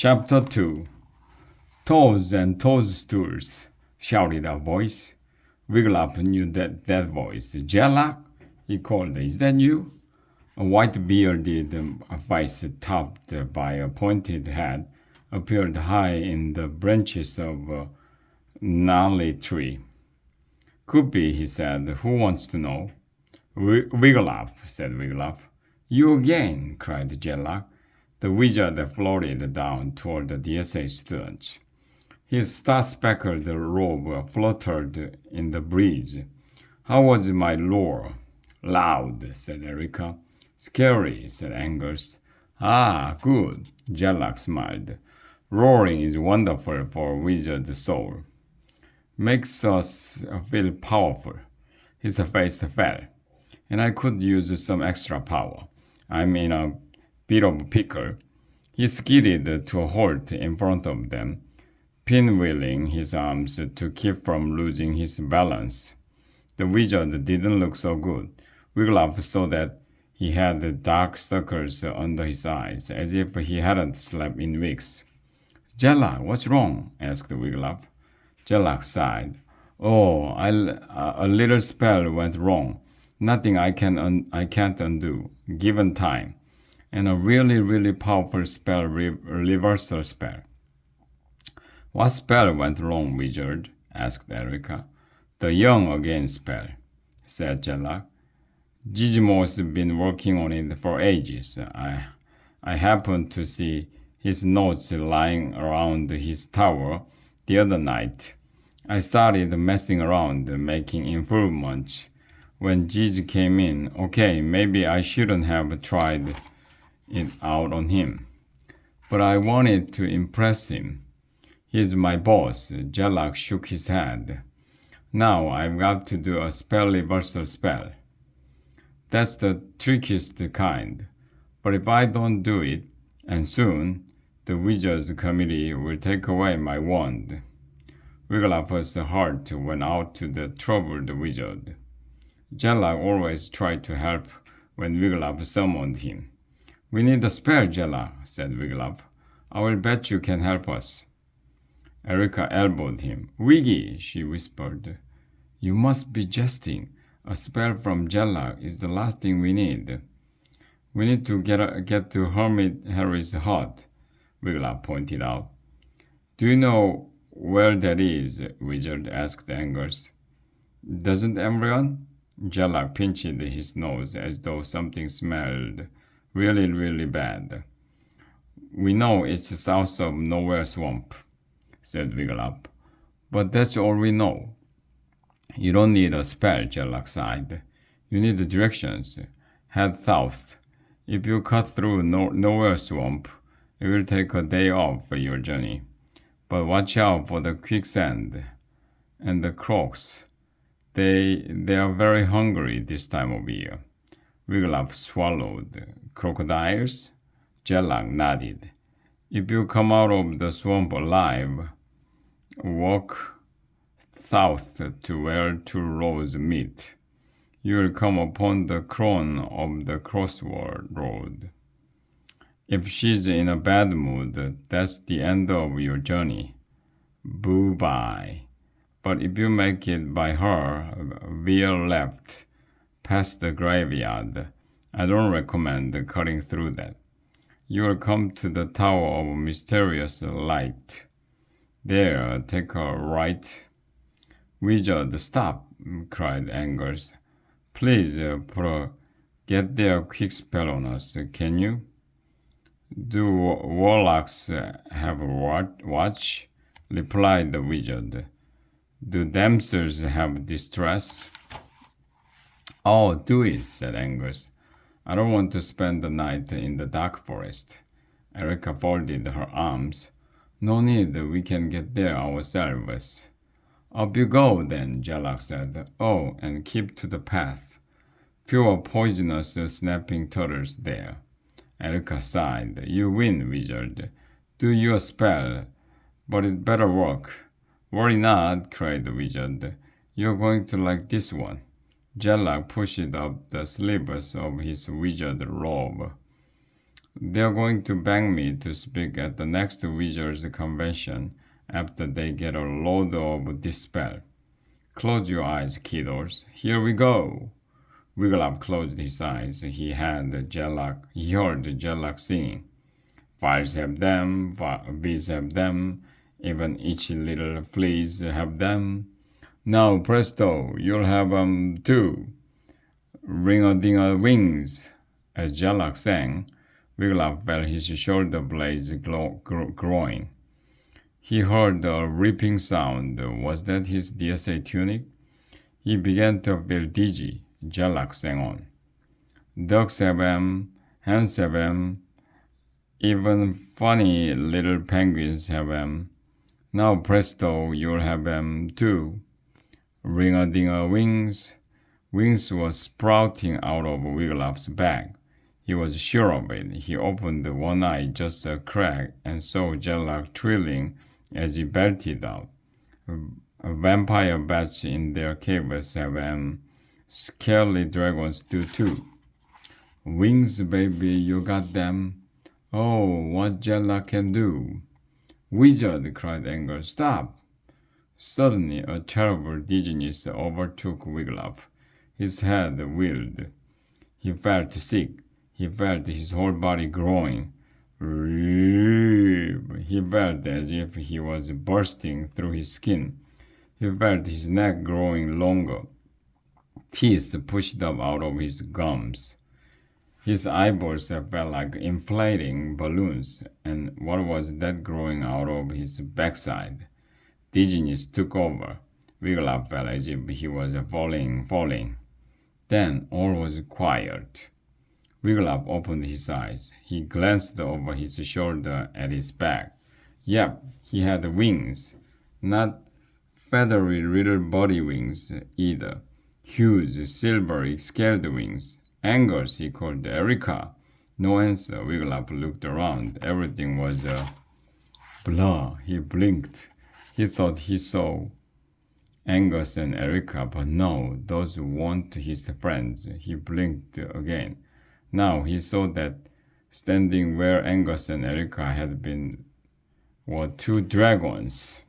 Chapter 2 Toes and Toadstools, shouted a voice. Wiglaf knew that voice. Jellock, he called. Is that you? A white-bearded face topped by a pointed head appeared high in the branches of a gnarly tree. Could be, he said. Who wants to know? Wiglaf, said Wiglaf. You again, cried Jellock. The wizard floated down toward the DSA students. His star-speckled robe fluttered in the breeze. How was my lore? Loud, said Erica. Scary, said Angus. Ah, good, Jellock smiled. Roaring is wonderful for a wizard's soul. Makes us feel powerful. His face fell. And I could use some extra power. I'm in a bit of a pickle. He skidded to a halt in front of them, pinwheeling his arms to keep from losing his balance. The wizard didn't look so good. Wiglaf saw that he had dark circles under his eyes, as if he hadn't slept in weeks. Jellock, what's wrong? Asked Wiglaf. Jellock sighed. Oh, a little spell went wrong. Nothing I can't undo, given time. And a really, really powerful spell, reversal spell. What spell went wrong, wizard? Asked Erica. The young again spell, said Jellock. Gizmo's been working on it for ages. I happened to see his notes lying around his tower the other night. I started messing around, making improvements. When Giz came in, okay, maybe I shouldn't have tried it out on him. But I wanted to impress him. He's my boss. Jellock shook his head. Now I've got to do a spell reversal spell. That's the trickiest kind. But if I don't do it, and soon, the Wizards Committee will take away my wand. Wiglaf's heart went out to the troubled wizard. Jellock always tried to help when Wiglaf summoned him. We need a spell, Jellock, said Wiglaf. I will bet you can help us. Erica elbowed him. Wiggy, she whispered. You must be jesting. A spell from Jellock is the last thing we need. We need to get to Hermit Harry's hut, Wiglaf pointed out. Do you know where that is? Wizard asked Angus. Doesn't everyone? Jellock pinched his nose as though something smelled really, really bad. We know it's south of Nowhere Swamp, said Wiglaf. But that's all we know. You don't need a spell, Jellock sighed. You need the directions. Head south. If you cut through Nowhere Swamp, it will take a day off for your journey. But watch out for the quicksand and the crocs. They are very hungry this time of year. Wiglaf swallowed. Crocodiles? Jellock nodded. If you come out of the swamp alive, walk south to where two roads meet. You will come upon the crone of the crossroad. If she's in a bad mood, that's the end of your journey. Boo-bye. But if you make it by her, veer left, past the graveyard. I don't recommend cutting through that. You will come to the Tower of Mysterious Light. There, take a right. Wizard, stop, cried Angus. Please, get their quick spell on us, can you? Do warlocks have a watch? Replied the wizard. Do damsels have distress? Oh, do it, said Angus. I don't want to spend the night in the dark forest. Erica folded her arms. No need, we can get there ourselves. Up you go, then, Jellock said. Oh, and keep to the path. Fewer poisonous snapping turtles there. Erica sighed. You win, wizard. Do your spell, but it better work. Worry not, cried the wizard. You're going to like this one. Jellock pushed up the sleeves of his wizard robe. They're going to beg me to speak at the next Wizards convention after they get a load of this spell. Close your eyes, kiddos. Here we go. Wigglytuff closed his eyes. He heard Jellock singing. Fires have them, bees have them, even itchy little fleas have them. Now presto, you'll have 'em too. Ring-a-ding-a-wings. As Jellock sang, Wigglytuff felt his shoulder blades growing. He heard a ripping sound. Was that his DSA tunic? He began to feel dizzy. Jellock sang on. Ducks have 'em, hens have 'em, even funny little penguins have 'em. Now presto, you'll have 'em too. Ring-a-ding-a-wings. Wings were sprouting out of Wigglytuff's back. He was sure of it. He opened one eye just a crack and saw Jellock trilling as he belted out. Vampire bats in their caves have 'em. Scaly dragons do too. Wings, baby, you got them. Oh, what Jellock can do. Wizard, cried Anger. Stop! Suddenly, a terrible dizziness overtook Wigglytuff. His head whirled. He felt sick. He felt his whole body growing. He felt as if he was bursting through his skin. He felt his neck growing longer. Teeth pushed up out of his gums. His eyeballs felt like inflating balloons, and what was that growing out of his backside? Dizziness took over. Wigglytuff felt as if he was falling. Then all was quiet. Wigglytuff opened his eyes. He glanced over his shoulder at his back. Yep, he had wings. Not feathery little body wings either. Huge, silvery, scaled wings. Angers, he called Erica. No answer. Wigglytuff looked around. Everything was blah. He blinked. He thought he saw Angus and Erica, but no, those weren't his friends. He blinked again. Now he saw that standing where Angus and Erica had been were two dragons.